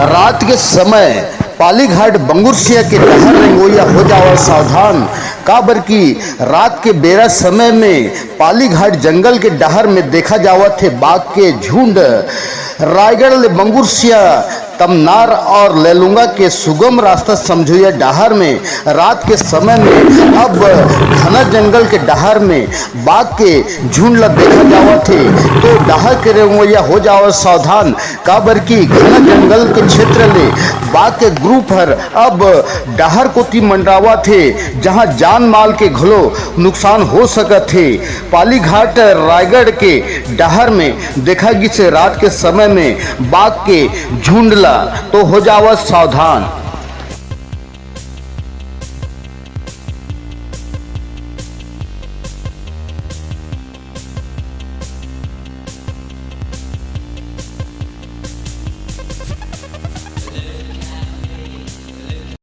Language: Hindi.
रात के समय पालीघाट बंगुरसिया के डहर रंगोइया हो जाओ सावधान। काबर की रात के बेरा समय में पालीघाट जंगल के डहर में देखा जावत थे बाघ के झुंड। रायगढ़ ले बंगुरसिया तमनार और लेलुंगा के सुगम रास्ता समझोया डहर में रात के समय में अब घना जंगल के डहर में बाघ के झुंड ला देखा जावत थे। तो डहर के रंगोइया हो जाओ सावधान। काबर की घना जंगल के क्षेत्र ले बाघ के ग्रुप हर अब डहर कोती मंडरावा थे, जहां जान माल के घलो नुकसान हो सकत थे। पालीघाट रायगढ़ के डहर में देखा गिसे रात के समय में बाघ के झुंड ला, तो हो जावत सावधान।